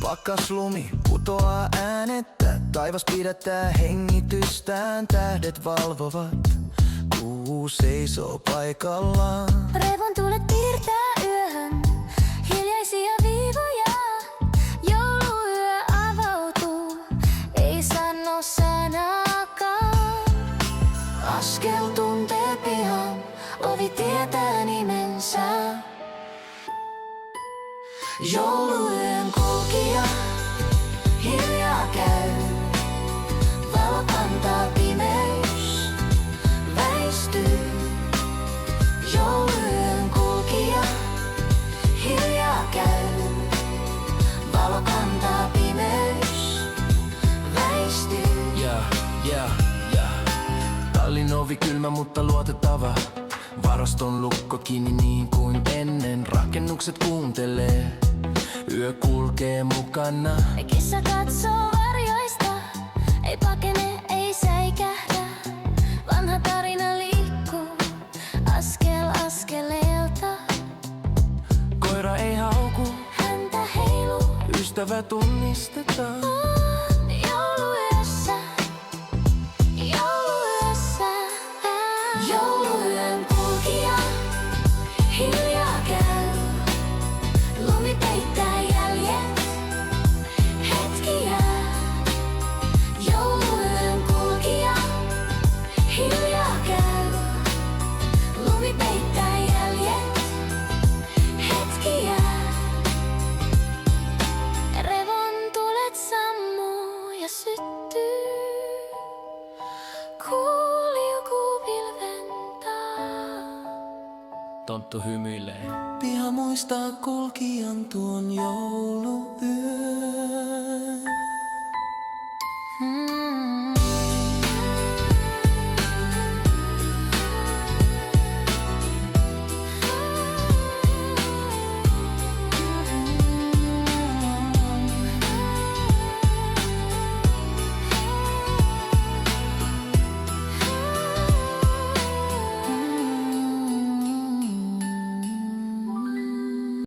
Pakkaslumi putoaa äänettä, taivas pidättää hengitystään, tähdet valvovat, kuu seisoo paikallaan. Revontulet piirtää yöhön hiljaisia viivoja, jouluyö avautuu, ei sano sanaakaan. Askel tuntee pihan, ovi tietää nimensä. Jouluyön kulkija hiljaa käy, valo kantaa, pimeys väistyy. Jouluyön kulkija hiljaa käy, valo kantaa, pimeys väistyy. Tallin ovi kylmä mutta luotettava, varaston lukko kiinni niin kuin ennen. Rakennukset kuuntelee, yö kulkee mukana. Kissa katsoo varjoista, ei pakene, ei säikähdä. Vanha tarina liikkuu askel askeleelta. Koira ei hauku, Häntä heiluu ystävä tunnistetaan. jouluyössä, jouluyössä. Jouluyön kulkija hiljaa käy, lumi peittää jäljet, hetki jää. Jouluyön kulkija hiljaa käy, lumi peittää jäljet, hetki jää. Revontulet sammuu ja syttyy, kuu liukuu pilven taa. Tonttu hymyilee. Piha muistaa kulkijan tuon jouluyön.